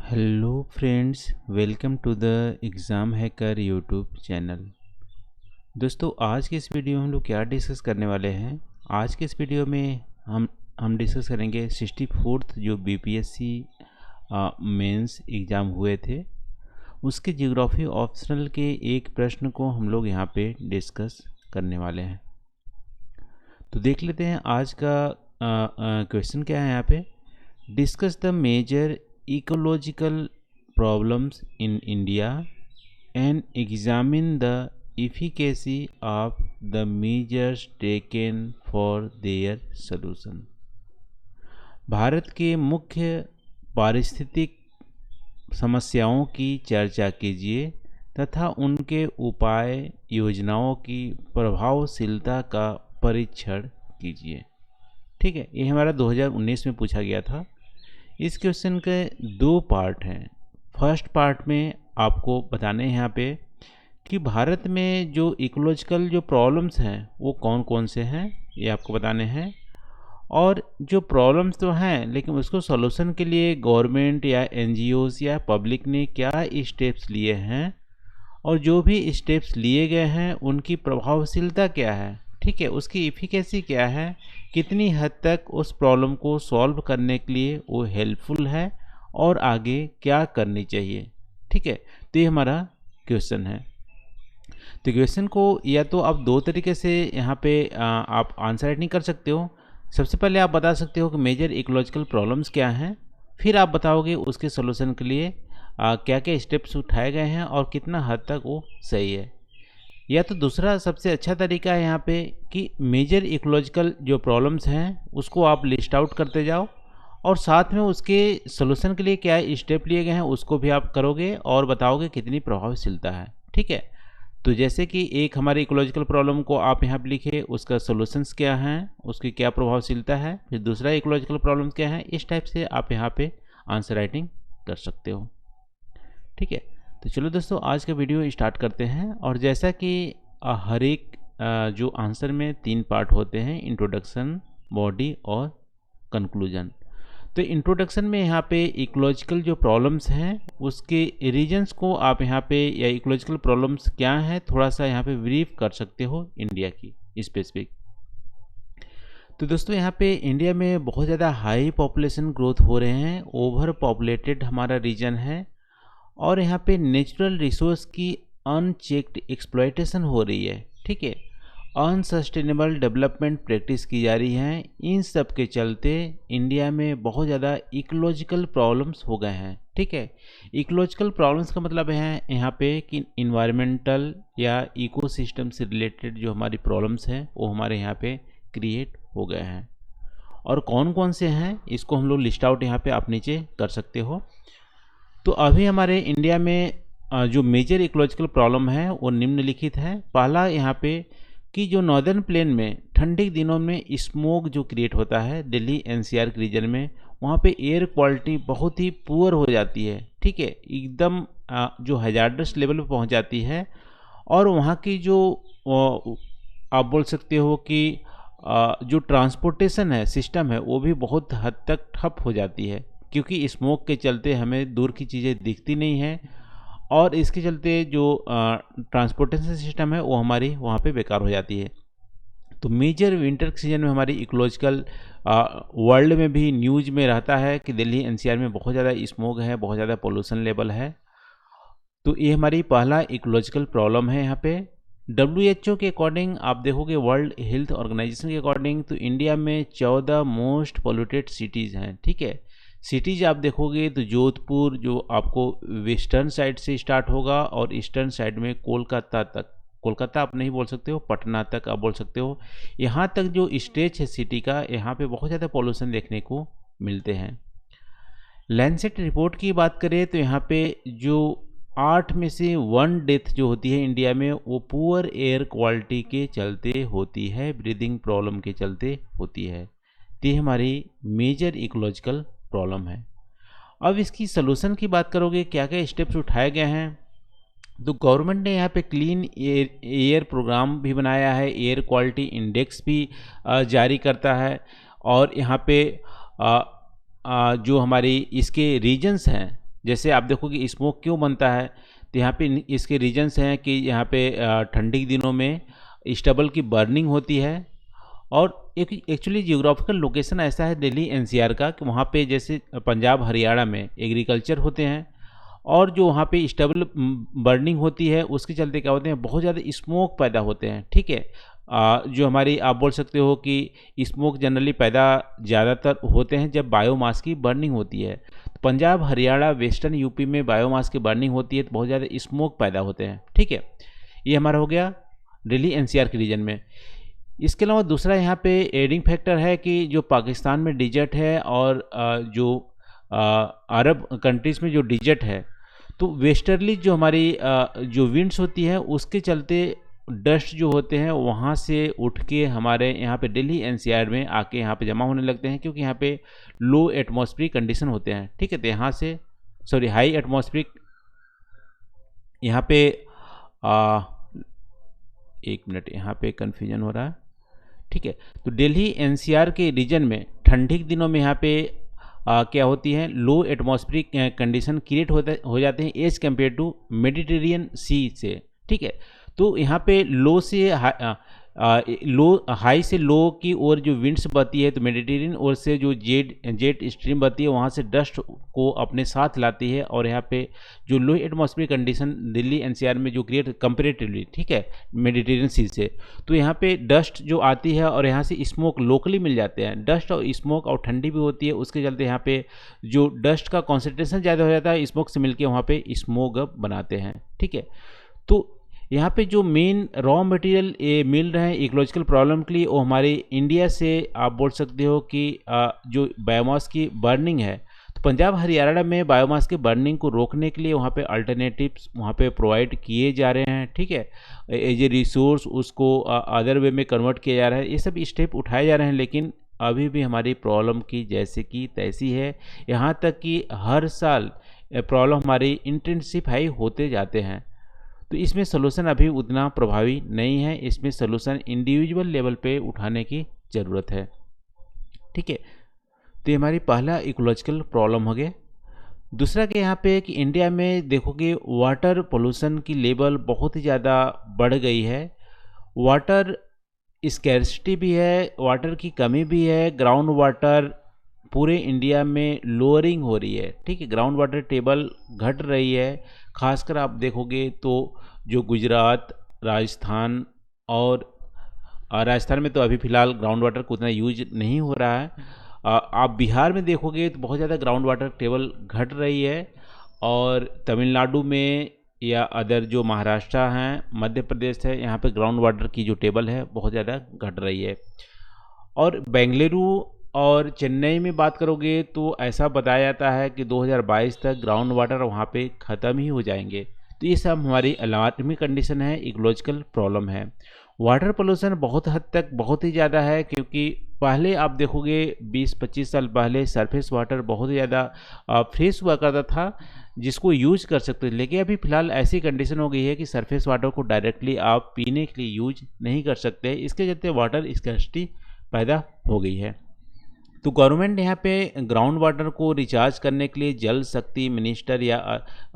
Hello friends, welcome to the exam hacker YouTube channel. दोस्तों, आज के इस वीडियो में हम लोग क्या डिस्कस करने वाले हैं। आज के इस वीडियो में हम डिस्कस करेंगे 64th जो बीपीएससी मेंस एग्ज़ाम हुए थे, उसके ज्योग्राफी ऑप्शनल के एक प्रश्न को हम लोग यहाँ पे डिस्कस करने वाले हैं। तो देख लेते हैं आज का क्वेश्चन क्या है। यहाँ पे discuss the major ecological problems in India and examine the efficacy of the measures taken for their solution। Bharat के मुख्य पारिस्थितिक समस्याओं की चर्चा कीजिए तथा उनके उपाय योजनाओं की प्रभावशीलता का परीक्षण कीजिए। ठीक है, ये हमारा 2019 में पूछा गया था। इस क्वेश्चन के दो पार्ट हैं। फर्स्ट पार्ट में आपको बताने हैं यहाँ पे कि भारत में जो इकोलॉजिकल जो प्रॉब्लम्स हैं वो कौन कौन से हैं, ये आपको बताने हैं। और जो प्रॉब्लम्स तो हैं लेकिन उसको सॉल्यूशन के लिए गवर्नमेंट या एनजीओज या पब्लिक ने क्या स्टेप्स लिए हैं और जो भी स्टेप्स लिए गए हैं उनकी प्रभावशीलता क्या है। ठीक है, उसकी इफिकेसी क्या है, कितनी हद तक उस प्रॉब्लम को सॉल्व करने के लिए वो हेल्पफुल है और आगे क्या करनी चाहिए। ठीक है, तो ये हमारा क्वेश्चन है। तो क्वेश्चन को या तो आप दो तरीके से यहाँ पे आप आंसर राइटिंग कर सकते हो। सबसे पहले आप बता सकते हो कि मेजर इकोलॉजिकल प्रॉब्लम्स क्या हैं, फिर आप बताओगे उसके सोल्यूशन के लिए क्या क्या स्टेप्स उठाए गए हैं और कितना हद तक वो सही है। या तो दूसरा सबसे अच्छा तरीका है यहाँ पे कि मेजर इकोलॉजिकल जो प्रॉब्लम्स हैं उसको आप लिस्ट आउट करते जाओ और साथ में उसके सोल्यूशन के लिए क्या स्टेप लिए गए हैं उसको भी आप करोगे और बताओगे कितनी प्रभावशीलता है। ठीक है, तो जैसे कि एक हमारे इकोलॉजिकल प्रॉब्लम को आप यहाँ पे लिखे, उसका सोल्यूशंस क्या हैं, उसकी क्या प्रभावशीलता है, फिर दूसरा इकोलॉजिकल प्रॉब्लम क्या है। इस टाइप से आप यहाँ पे आंसर राइटिंग कर सकते हो। ठीक है, तो चलो दोस्तों आज का वीडियो स्टार्ट करते हैं। और जैसा कि हर एक जो आंसर में 3 पार्ट होते हैं, इंट्रोडक्शन, बॉडी और कंक्लूजन। तो इंट्रोडक्शन में यहाँ पे इकोलॉजिकल जो प्रॉब्लम्स हैं उसके रीजन्स को आप यहाँ पे या इकोलॉजिकल प्रॉब्लम्स क्या हैं थोड़ा सा यहाँ पे ब्रीफ कर सकते हो इंडिया की स्पेसिफिक। तो दोस्तों यहाँ पे इंडिया में बहुत ज़्यादा हाई पॉपुलेशन ग्रोथ हो रहे हैं, ओवर पॉपुलेटेड हमारा रीजन है और यहाँ पे नेचुरल रिसोर्स की अनचेक्ड एक्सप्लॉयटेशन हो रही है। ठीक है, अनसस्टेनेबल डेवलपमेंट प्रैक्टिस की जा रही है। इन सब के चलते इंडिया में बहुत ज़्यादा इकोलॉजिकल प्रॉब्लम्स हो गए हैं। ठीक है, इकोलॉजिकल प्रॉब्लम्स का मतलब है यहाँ पे कि इन्वायरमेंटल या इकोसिस्टम से रिलेटेड जो हमारी प्रॉब्लम्स हैं वो हमारे यहाँ पे क्रिएट हो गए हैं। और कौन कौन से हैं इसको हम लोग लिस्ट आउट यहाँ पे आप नीचे कर सकते हो। तो अभी हमारे इंडिया में जो मेजर इकोलॉजिकल प्रॉब्लम है वो निम्नलिखित है। पहला यहाँ पे कि जो नॉर्दर्न प्लेन में ठंडी दिनों में स्मोक जो क्रिएट होता है दिल्ली एनसीआर के रीजन में, वहाँ पे एयर क्वालिटी बहुत ही पुअर हो जाती है। ठीक है, एकदम जो हैजार्डस लेवल पे पहुँच जाती है और वहाँ की जो आप बोल सकते हो कि जो ट्रांसपोर्टेशन है सिस्टम है वो भी बहुत हद तक ठप हो जाती है, क्योंकि स्मोक के चलते हमें दूर की चीज़ें दिखती नहीं हैं और इसके चलते जो ट्रांसपोर्टेशन सिस्टम है वो हमारी वहाँ पे बेकार हो जाती है। तो मेजर विंटर सीजन में हमारी इकोलॉजिकल वर्ल्ड में भी न्यूज़ में रहता है कि दिल्ली एनसीआर में बहुत ज़्यादा स्मोक है, बहुत ज़्यादा पोल्यूशन लेवल है। तो ये हमारी पहला इकोलॉजिकल प्रॉब्लम है। यहाँ पे WHO के अकॉर्डिंग आप देखोगे, वर्ल्ड हेल्थ ऑर्गेनाइजेशन के अकॉर्डिंग, तो इंडिया में 14 मोस्ट पोल्यूटेड सिटीज़ हैं। ठीक है, सिटीज़ आप देखोगे तो जोधपुर जो आपको वेस्टर्न साइड से स्टार्ट होगा और ईस्टर्न साइड में कोलकाता तक, कोलकाता आप नहीं बोल सकते हो, पटना तक आप बोल सकते हो, यहाँ तक जो स्टेज है सिटी का, यहाँ पे बहुत ज़्यादा पॉल्यूशन देखने को मिलते हैं। लैंसेट रिपोर्ट की बात करें तो यहाँ पे जो 8 में से 1 डेथ जो होती है इंडिया में वो पुअर एयर क्वालिटी के चलते होती है, ब्रीदिंग प्रॉब्लम के चलते होती है। तो ये हमारी मेजर इकोलॉजिकल प्रॉब्लम है। अब इसकी सलूशन की बात करोगे, क्या क्या स्टेप्स उठाए गए हैं, तो गवर्नमेंट ने यहाँ पे क्लीन एयर प्रोग्राम भी बनाया है, एयर क्वालिटी इंडेक्स भी जारी करता है और यहाँ पे जो हमारी इसके रीजन्स हैं जैसे आप देखो कि स्मोक क्यों बनता है, तो यहाँ पे इसके रीजन्स हैं कि यहाँ पे ठंडी के दिनों में स्टबल की बर्निंग होती है, और एक एक्चुअली जियोग्राफिकल लोकेशन ऐसा है दिल्ली एनसीआर का कि वहाँ पे जैसे पंजाब हरियाणा में एग्रीकल्चर होते हैं, और जो वहाँ पे स्टबल बर्निंग होती है उसके चलते क्या होते हैं, बहुत ज़्यादा स्मोक पैदा होते हैं। ठीक है, जो हमारी आप बोल सकते हो कि स्मोक जनरली पैदा ज़्यादातर होते हैं जब बायोमास की बर्निंग होती है। तो पंजाब हरियाणा वेस्टर्न यूपी में बायोमास की बर्निंग होती है तो बहुत ज़्यादा स्मोक पैदा होते हैं। ठीक है, ये हमारा हो गया दिल्ली एनसीआर के रीजन में। इसके अलावा दूसरा यहाँ पे एडिंग फैक्टर है कि जो पाकिस्तान में डिजर्ट है और जो अरब कंट्रीज़ में जो डिजर्ट है, तो वेस्टर्ली जो हमारी जो विंड्स होती है उसके चलते डस्ट जो होते हैं वहाँ से उठ के हमारे यहाँ पे दिल्ली एनसीआर में आके यहाँ पे जमा होने लगते हैं, क्योंकि यहाँ पे लो एटमॉस्फेरिक कंडीशन होते हैं। ठीक है, तो यहाँ से हाई एटमॉस्फेरिक यहाँ पे एक मिनट, यहाँ पे कन्फ्यूजन हो रहा है। ठीक है, तो दिल्ली एनसीआर के रीजन में ठंडी के दिनों में यहाँ पे क्या होती है, लो एटमॉस्फेरिक कंडीशन क्रिएट हो जाते हैं एज कम्पेयर टू मेडिटेरियन सी से। ठीक है, तो यहाँ पे लो से हाई से लो की ओर जो विंड्स बहती है, तो मेडिटेरियन ओर से जो जेट स्ट्रीम बहती है वहाँ से डस्ट को अपने साथ लाती है, और यहाँ पे जो लो एटमॉस्फेरिक कंडीशन दिल्ली एनसीआर में जो क्रिएट कंपेरेटिवली, ठीक है, मेडिटेरियन सी से, तो यहाँ पे डस्ट जो आती है और यहाँ से स्मोक लोकली मिल जाते हैं। डस्ट और स्मोक और ठंडी भी होती है, उसके चलते यहाँ पे जो डस्ट का कॉन्सेंट्रेशन ज़्यादा हो जाता है, स्मोक से मिलकर वहाँ पे स्मोक बनाते हैं। ठीक है, तो यहाँ पे जो मेन रॉ मटेरियल ये मिल रहे हैं इकोलॉजिकल प्रॉब्लम के लिए, वो हमारे इंडिया से आप बोल सकते हो कि जो बायोमास की बर्निंग है, तो पंजाब हरियाणा में बायोमास के बर्निंग को रोकने के लिए वहाँ पे अल्टरनेटिव्स वहाँ पे प्रोवाइड किए जा रहे हैं। ठीक है, एज ए रिसोर्स उसको अदर वे में कन्वर्ट किया जा रहा है, ये सब स्टेप उठाए जा रहे हैं, लेकिन अभी भी हमारी प्रॉब्लम की जैसे कि तैसी है। यहाँ तक कि हर साल प्रॉब्लम हमारी इंटेंसिफाई होते जाते हैं, तो इसमें सोल्यूशन अभी उतना प्रभावी नहीं है। इसमें सोल्यूशन इंडिविजुअल लेवल पे उठाने की ज़रूरत है। ठीक है, तो ये हमारी पहला इकोलॉजिकल प्रॉब्लम हो गया। दूसरा कि यहाँ पे कि इंडिया में देखोगे वाटर पोल्यूशन की लेवल बहुत ही ज़्यादा बढ़ गई है, वाटर स्कैर्सिटी भी है, वाटर की कमी भी है, ग्राउंड वाटर पूरे इंडिया में लोअरिंग हो रही है। ठीक है, ग्राउंड वाटर टेबल घट रही है। खासकर आप देखोगे तो जो गुजरात, राजस्थान, और राजस्थान में तो अभी फ़िलहाल ग्राउंड वाटर को उतना यूज नहीं हो रहा है। आप बिहार में देखोगे तो बहुत ज़्यादा ग्राउंड वाटर टेबल घट रही है, और तमिलनाडु में या अदर जो महाराष्ट्र हैं, मध्य प्रदेश है, यहाँ पे ग्राउंड वाटर की जो टेबल है बहुत ज़्यादा घट रही है। और बेंगलुरु और चेन्नई में बात करोगे तो ऐसा बताया जाता है कि 2022 तक ग्राउंड वाटर वहाँ पे ख़त्म ही हो जाएंगे। तो ये सब हमारी अलार्मिंग कंडीशन है, इकोलॉजिकल प्रॉब्लम है। वाटर पोल्यूशन बहुत हद तक बहुत ही ज़्यादा है, क्योंकि पहले आप देखोगे 20-25 साल पहले सरफेस वाटर बहुत ही ज़्यादा फ्रेश हुआ करता था, जिसको यूज कर सकते थे, लेकिन अभी फ़िलहाल ऐसी कंडीशन हो गई है कि सरफेस वाटर को डायरेक्टली आप पीने के लिए यूज नहीं कर सकते। इसके चलते वाटर स्कैर्सिटी पैदा हो गई है। तो गवर्नमेंट यहाँ पे ग्राउंड वाटर को रिचार्ज करने के लिए जल शक्ति मिनिस्टर या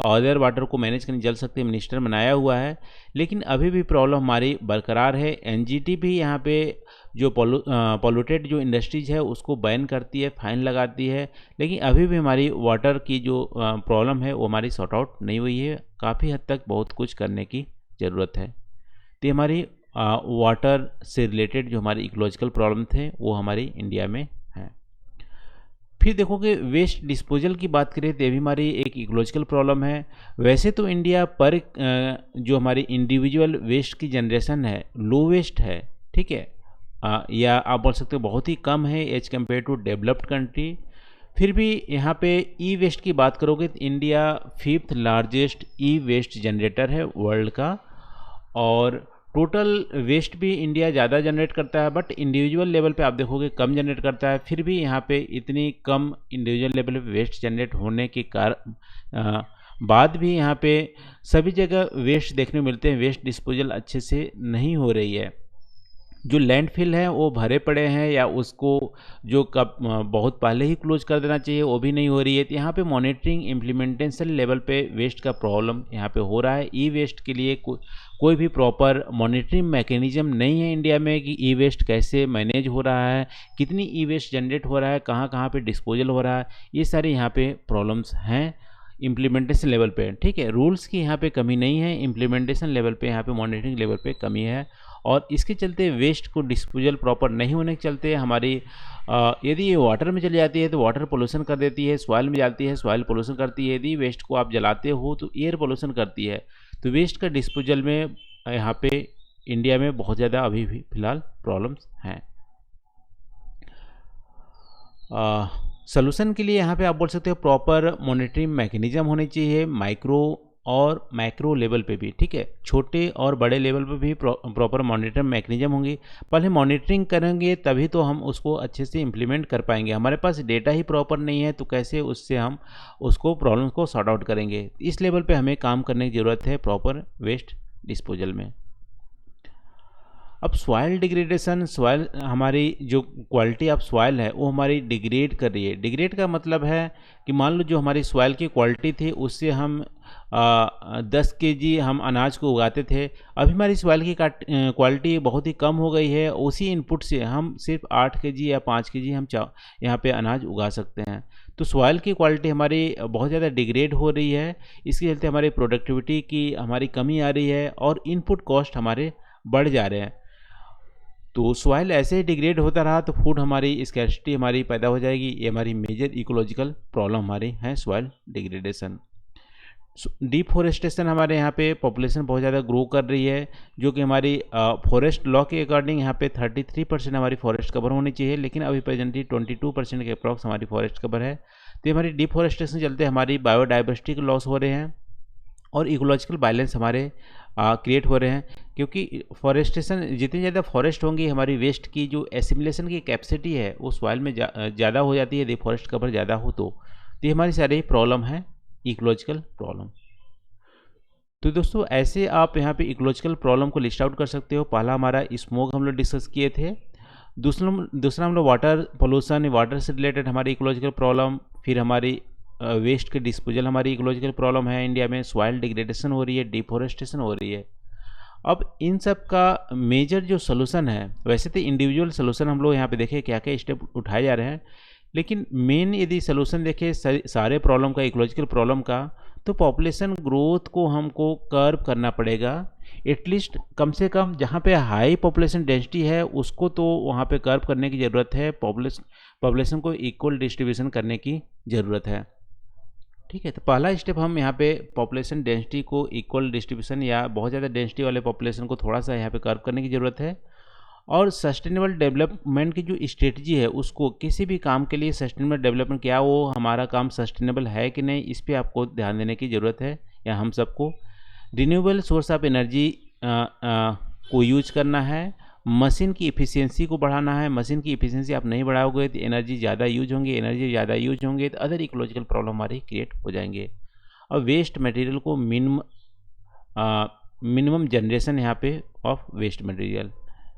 अदर वाटर को मैनेज करने जल शक्ति मिनिस्टर बनाया हुआ है, लेकिन अभी भी प्रॉब्लम हमारी बरकरार है। एनजीटी भी यहाँ पे जो पॉल्यूटेड जो इंडस्ट्रीज है उसको बैन करती है, फाइन लगाती है, लेकिन अभी भी हमारी वाटर की जो प्रॉब्लम है वो हमारी सॉर्ट आउट नहीं हुई है। काफ़ी हद तक बहुत कुछ करने की ज़रूरत है। तो हमारी वाटर से रिलेटेड जो हमारी इकोलॉजिकल प्रॉब्लम थे वो हमारी इंडिया में है। फिर देखोगे वेस्ट डिस्पोजल की बात करें तो ये भी हमारी एक इकोलॉजिकल प्रॉब्लम है। वैसे तो इंडिया पर जो हमारी इंडिविजुअल वेस्ट की जनरेशन है लो वेस्ट है, ठीक है, या आप बोल सकते हो बहुत ही कम है as compare to developed country. फिर भी यहाँ पे ई वेस्ट की बात करोगे तो India 5th largest e waste generator है वर्ल्ड का, और टोटल वेस्ट भी इंडिया ज़्यादा जनरेट करता है, बट इंडिविजुअल लेवल पे आप देखोगे कम जनरेट करता है। फिर भी यहाँ पे इतनी कम इंडिविजुअल लेवल पे वेस्ट जनरेट होने के कारण बाद भी यहाँ पे सभी जगह वेस्ट देखने को मिलते हैं, वेस्ट डिस्पोजल अच्छे से नहीं हो रही है। जो लैंडफिल हैं वो भरे पड़े हैं या उसको जो कब बहुत पहले ही क्लोज कर देना चाहिए वो भी नहीं हो रही है। तो यहाँ पे मॉनिटरिंग इम्प्लीमेंटेशन लेवल पे वेस्ट का प्रॉब्लम यहाँ पे हो रहा है। ई वेस्ट के लिए कोई भी प्रॉपर मॉनिटरिंग मैकेनिज्म नहीं है इंडिया में कि ई वेस्ट कैसे मैनेज हो रहा है, कितनी ई वेस्ट जनरेट हो रहा है, कहाँ कहाँ पे डिस्पोजल हो रहा है, ये सारे यहाँ पे प्रॉब्लम्स हैं इम्प्लीमेंटेशन लेवल पे। ठीक है, रूल्स की यहाँ पे कमी नहीं है, इम्प्लीमेंटेशन लेवल पे यहाँ पे मॉनिटरिंग लेवल पे कमी है। और इसके चलते वेस्ट को डिस्पोजल प्रॉपर नहीं होने के चलते हमारी यदि ये वाटर में चली जाती है तो वाटर पोल्यूशन कर देती है, सॉइल में जाती है सॉइल पोल्यूशन करती है, यदि वेस्ट को आप जलाते हो तो एयर पोल्यूशन करती है। तो वेस्ट का डिस्पोजल में यहाँ पे इंडिया में बहुत ज़्यादा अभी भी फिलहाल प्रॉब्लम्स हैं। सॉल्यूशन के लिए यहाँ पे आप बोल सकते हो प्रॉपर मॉनिटरिंग मैकेनिज्म होनी चाहिए, माइक्रो और मैक्रो लेवल पे भी। ठीक है, छोटे और बड़े लेवल पे भी प्रॉपर मॉनिटरिंग मैकेनिज्म होंगी। पहले मॉनिटरिंग करेंगे तभी तो हम उसको अच्छे से इम्प्लीमेंट कर पाएंगे। हमारे पास डेटा ही प्रॉपर नहीं है तो कैसे उससे हम उसको प्रॉब्लम को सॉर्ट आउट करेंगे। इस लेवल पे हमें काम करने की ज़रूरत है प्रॉपर वेस्ट डिस्पोजल में। अब सॉइल डिग्रेडेशन, सॉइल हमारी जो क्वालिटी ऑफ सॉइल है वो हमारी डिग्रेड कर रही है। डिग्रेड का मतलब है कि मान लो जो हमारी सॉइल की क्वालिटी थी उससे हम 10 kg हम अनाज को उगाते थे, अभी हमारी सॉइल की क्वालिटी बहुत ही कम हो गई है, उसी इनपुट से हम सिर्फ 8 kg या 5 kg हम यहाँ पे अनाज उगा सकते हैं। तो सॉइल की क्वालिटी हमारी बहुत ज़्यादा डिग्रेड हो रही है, इसके चलते हमारी प्रोडक्टिविटी की हमारी कमी आ रही है और इनपुट कॉस्ट हमारे बढ़ जा रहे हैं। तो सॉइल ऐसे ही डिग्रेड होता रहा तो फूड हमारी स्कैर्सिटी हमारी पैदा हो जाएगी। ये हमारी मेजर इकोलॉजिकल प्रॉब्लम हमारी है सॉइल डिग्रेडेशन। डिफॉरेस्टेशन, हमारे यहाँ पे पॉपुलेशन बहुत ज़्यादा ग्रो कर रही है, जो कि हमारी फॉरेस्ट लॉ के अकॉर्डिंग यहाँ पे 33% हमारी फॉरेस्ट कवर होनी चाहिए, लेकिन अभी प्रेजेंटली 22% के अप्रॉक्स हमारी फॉरेस्ट कवर है। तो हमारी डिफॉरेस्टेशन चलते हमारी बायोडाइवर्सिटी के लॉस हो रहे हैं और इकोलॉजिकल बैलेंस हमारे क्रिएट हो रहे हैं, क्योंकि फॉरेस्टेशन जितनी ज़्यादा फॉरेस्ट होंगी हमारी वेस्ट की जो एसिमिलेशन की कैपेसिटी है वो सॉइल में ज़्यादा हो जाती है यदि फॉरेस्ट कवर ज़्यादा हो तो ये हमारी सारी प्रॉब्लम है इकोलॉजिकल प्रॉब्लम। तो दोस्तों ऐसे आप यहाँ पे इकोलॉजिकल प्रॉब्लम को लिस्ट आउट कर सकते हो। पहला हमारा स्मोक हम लोग डिस्कस किए थे, दूसरा हम लोग वाटर पोल्यूशन, वाटर से रिलेटेड हमारी इकोलॉजिकल प्रॉब्लम, फिर हमारी वेस्ट के डिस्पोजल हमारी इकोलॉजिकल प्रॉब्लम है इंडिया में, सॉइल डिग्रेडेशन हो रही है, डिफॉरेस्टेशन हो रही है। अब इन सब का मेजर जो सोल्यूशन है, वैसे तो इंडिविजुअल सोल्यूशन हम लोग यहाँ पे देखें क्या क्या स्टेप उठाए जा रहे हैं, लेकिन मेन यदि सोल्यूशन देखें सारे प्रॉब्लम का, इकोलॉजिकल प्रॉब्लम का, तो पॉपुलेशन ग्रोथ को हमको कर्व करना पड़ेगा। एटलीस्ट कम से कम जहाँ पे हाई पॉपुलेशन डेंसिटी है उसको तो वहाँ पे कर्व करने की ज़रूरत है, पॉपुलेशन को इक्वल डिस्ट्रीब्यूशन करने की ज़रूरत है। ठीक है, तो पहला स्टेप हम यहाँ पे पॉपुलेशन डेंसिटी को इक्वल डिस्ट्रीब्यूशन या बहुत ज़्यादा डेंसिटी वाले पॉपुलेशन को थोड़ा सा यहाँ पे कर्व करने की ज़रूरत है। और सस्टेनेबल डेवलपमेंट की जो स्ट्रेटजी है उसको, किसी भी काम के लिए सस्टेनेबल डेवलपमेंट, क्या वो हमारा काम सस्टेनेबल है कि नहीं, इस पर आपको ध्यान देने की ज़रूरत है। या हम सबको रिन्यूएबल सोर्स ऑफ एनर्जी को यूज करना है, मशीन की इफ़िशियंसी को बढ़ाना है। मशीन की इफ़िशियंसी आप नहीं बढ़ाओगे तो एनर्जी ज़्यादा यूज होंगी, एनर्जी ज़्यादा यूज होंगे तो अदर इकोलॉजिकल प्रॉब्लम हमारी क्रिएट हो जाएंगे। और वेस्ट मटेरियल को मिनिमम जनरेशन यहाँ पे ऑफ वेस्ट मटेरियल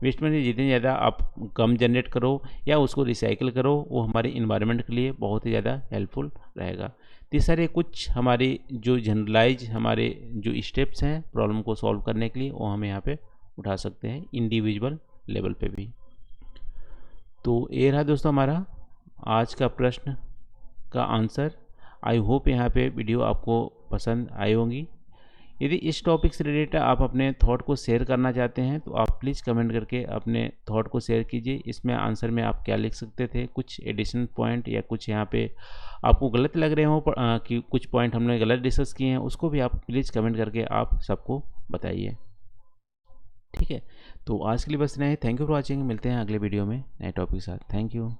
जितनी ज़्यादा आप कम जनरेट करो या उसको रिसाइकिल करो वो हमारे इन्वायरमेंट के लिए बहुत ही ज़्यादा हेल्पफुल रहेगा। तो सारे कुछ हमारे जो जनरलाइज हमारे जो स्टेप्स हैं प्रॉब्लम को सॉल्व करने के लिए वो हम यहाँ पे उठा सकते हैं इंडिविजुअल लेवल पे भी। तो ये रहा दोस्तों हमारा आज का प्रश्न का आंसर। आई होप यहाँ पे वीडियो आपको पसंद आई होंगी। यदि इस टॉपिक से रिलेटेड आप अपने थॉट को शेयर करना चाहते हैं तो आप प्लीज़ कमेंट करके अपने थॉट को शेयर कीजिए। इसमें आंसर में आप क्या लिख सकते थे, कुछ एडिशनल पॉइंट या कुछ यहाँ पे आपको गलत लग रहे हो कि कुछ पॉइंट हमने गलत डिस्कस किए हैं, उसको भी आप प्लीज़ कमेंट करके आप सबको बताइए। ठीक है, तो आज के लिए बस इतना ही। Thank you for watching. मिलते हैं अगले वीडियो में नए टॉपिक के साथ। Thank you.